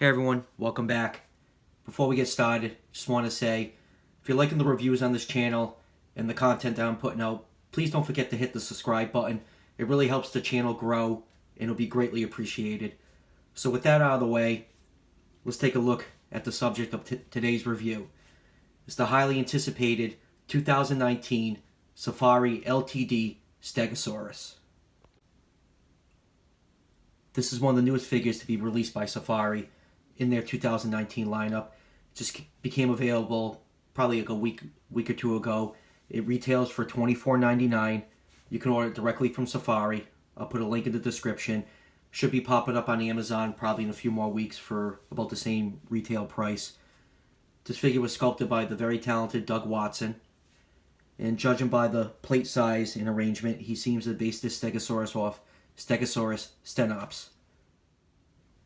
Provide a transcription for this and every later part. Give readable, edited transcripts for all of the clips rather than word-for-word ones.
Hey everyone, welcome back. Before we get started, just want to say, if you're liking the reviews on this channel and the content that I'm putting out, please don't forget to hit the subscribe button. It really helps the channel grow and it'll be greatly appreciated. So with that out of the way, let's take a look at the subject of today's review. It's the highly anticipated 2019 Safari Ltd Stegosaurus. This is one of the newest figures to be released by Safari in their 2019 lineup. It just became available probably like a week or two ago. It retails for $24.99. You can order it directly from Safari. I'll put a link in the description. Should be popping up on Amazon probably in a few more weeks for about the same retail price. This figure was sculpted by the very talented Doug Watson. And judging by the plate size and arrangement, he seems to base this Stegosaurus off Stegosaurus stenops.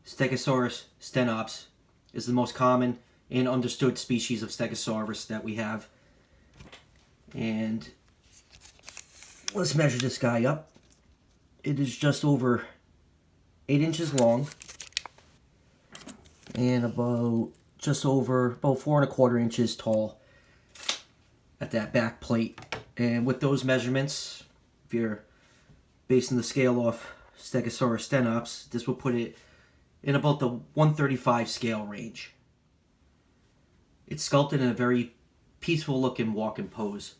Stegosaurus stenops is the most common and understood species of Stegosaurus that we have. And let's measure this guy up. It is just over 8 inches long and about 4¼ inches tall at that back plate. And with those measurements, if you're basing the scale off Stegosaurus stenops, this will put it in about the 135 scale range. It's sculpted in a very peaceful looking walking pose.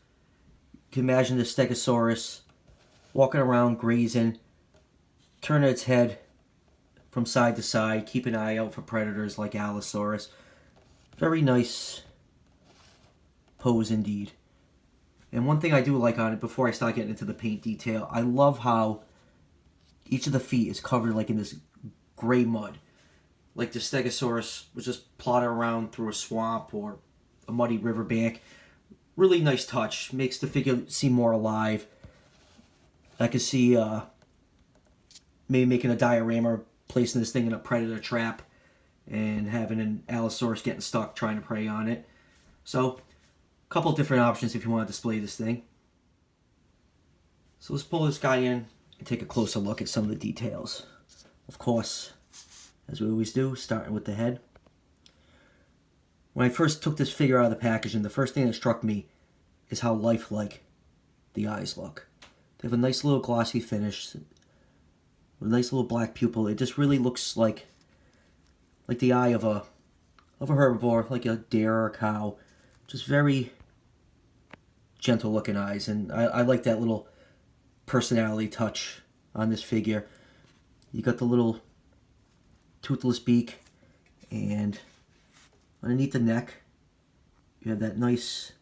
You can imagine the Stegosaurus walking around grazing, turning its head from side to side, keep an eye out for predators like Allosaurus. Very nice pose indeed. And one thing I do like on it, before I start getting into the paint detail, I love how each of the feet is covered like in this gray mud. Like the Stegosaurus was just plodding around through a swamp or a muddy riverbank. Really nice touch. Makes the figure seem more alive. I could see maybe making a diorama, placing this thing in a predator trap, and having an Allosaurus getting stuck trying to prey on it. So, a couple different options if you want to display this thing. So let's pull this guy in and take a closer look at some of the details. Of course, as we always do, starting with the head. When I first took this figure out of the packaging, the first thing that struck me is how lifelike the eyes look. They have a nice little glossy finish, with a nice little black pupil. It just really looks like the eye of a herbivore, like a deer or a cow. Just very gentle looking eyes, and I like that little personality touch on this figure. You got the little toothless beak, and underneath the neck you have that nicely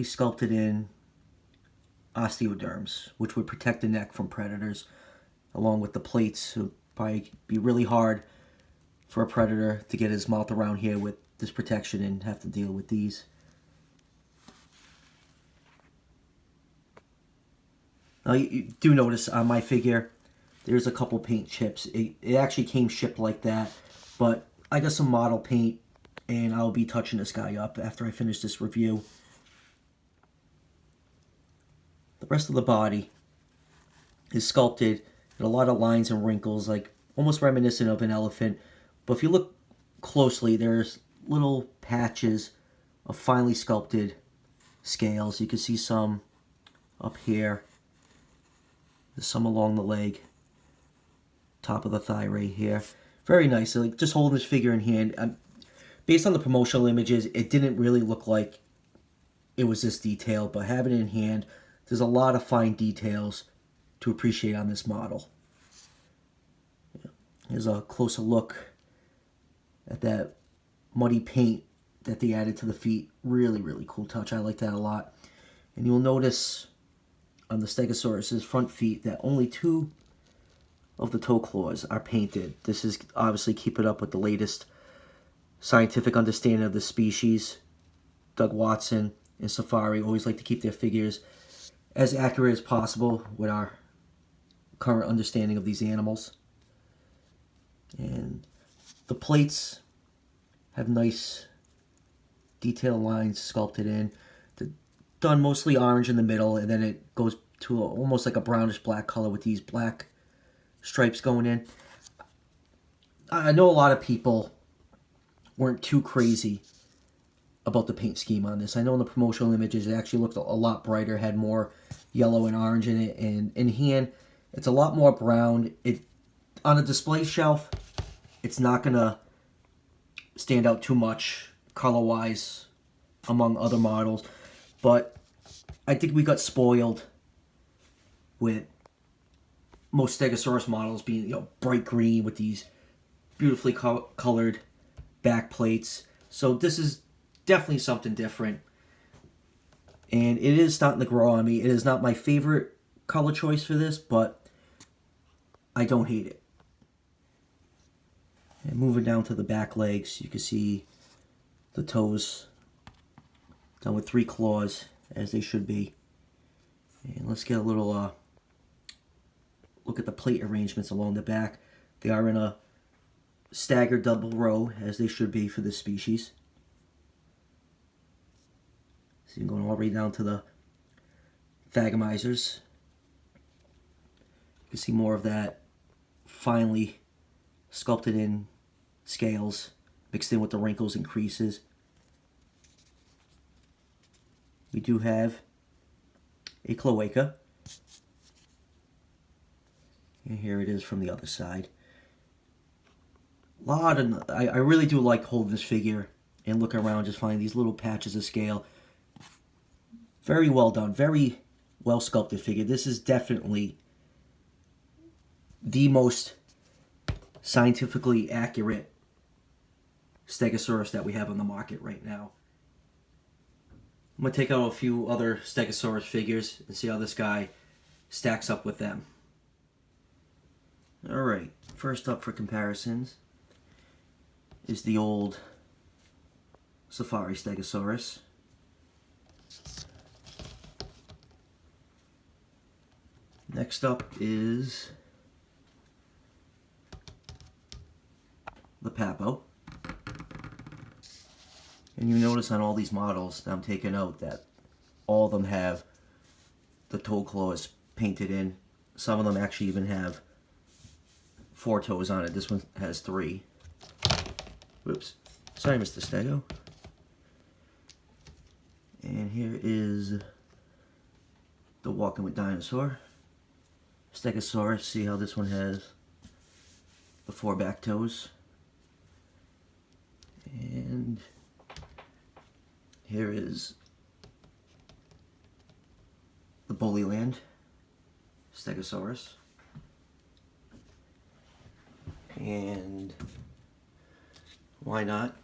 sculpted in osteoderms, which would protect the neck from predators, along with the plates. It would probably be really hard for a predator to get his mouth around here with this protection and have to deal with these. Now you do notice on my figure there's a couple paint chips. It actually came shipped like that, but I got some model paint and I'll be touching this guy up after I finish this review. The rest of the body is sculpted in a lot of lines and wrinkles, like almost reminiscent of an elephant. But if you look closely, there's little patches of finely sculpted scales. You can see some up here. There's some along the leg, top of the thigh right here. Very nice. So like just holding this figure in hand, based on the promotional images, it didn't really look like it was this detailed, but having it in hand, there's a lot of fine details to appreciate on this model. Here's a closer look at that muddy paint that they added to the feet. Really, really cool touch. I like that a lot. And you'll notice on the Stegosaurus's front feet that only 2 of the toe claws are painted. This is obviously keeping up with the latest scientific understanding of the species. Doug Watson and Safari always like to keep their figures as accurate as possible with our current understanding of these animals. And the plates have nice detailed lines sculpted in. They're done mostly orange in the middle, and then it goes to almost like a brownish black color with these black stripes going in. I know a lot of people weren't too crazy about the paint scheme on this. I know in the promotional images it actually looked a lot brighter, had more yellow and orange in it, and in hand it's a lot more brown. It on a display shelf, it's not gonna stand out too much color-wise among other models, but I think we got spoiled with most Stegosaurus models being, you know, bright green with these beautifully colored back plates. So this is definitely something different, and it is starting to grow on me. It is not my favorite color choice for this, but I don't hate it. And moving down to the back legs, you can see the toes done with 3 claws, as they should be. And let's get a little look at the plate arrangements along the back. They are in a staggered double row, as they should be for this species. So you're going all the way down to the thagomizers. You can see more of that finely sculpted in scales mixed in with the wrinkles and creases. We do have a cloaca. And here it is from the other side. I really do like holding this figure and looking around, just finding these little patches of scale. Very well done, very well sculpted figure. This is definitely the most scientifically accurate Stegosaurus that we have on the market right now. I'm going to take out a few other Stegosaurus figures and see how this guy stacks up with them. Alright, first up for comparisons is the old Safari Stegosaurus. Next up is the Papo. And you notice on all these models that I'm taking out that all of them have the toe claws painted in. Some of them actually even have 4 toes on it. This one has 3. Whoops. Sorry, Mr. Stego. And here is the Walking with Dinosaur Stegosaurus. See how this one has the 4 back toes. And here is the Bullyland Stegosaurus. And why not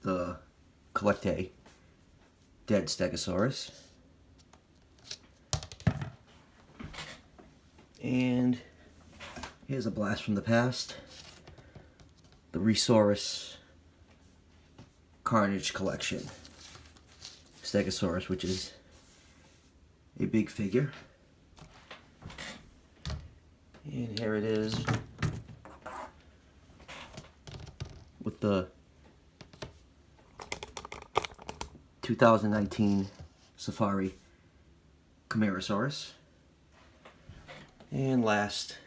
the Collecte Dead Stegosaurus. And here's a blast from the past. The Resaurus Carnage Collection Stegosaurus, which is a big figure. And here it is with the 2019 Safari Camarasaurus. And last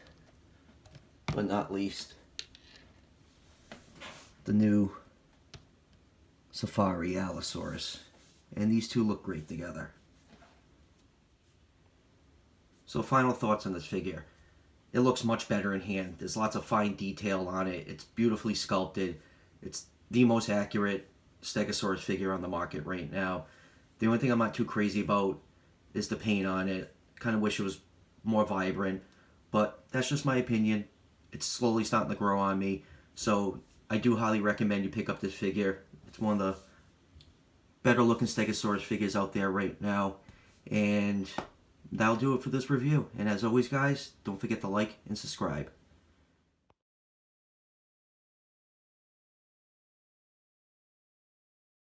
but not least, the new Safari Allosaurus. And these two look great together. So final thoughts on this figure. It looks much better in hand. There's lots of fine detail on it. It's beautifully sculpted. It's the most accurate Stegosaurus figure on the market right now. The only thing I'm not too crazy about is the paint on it. Kind of wish it was more vibrant, but that's just my opinion. It's slowly starting to grow on me, so I do highly recommend you pick up this figure. It's one of the better looking Stegosaurus figures out there right now, and that'll do it for this review. And as always, guys, don't forget to like and subscribe.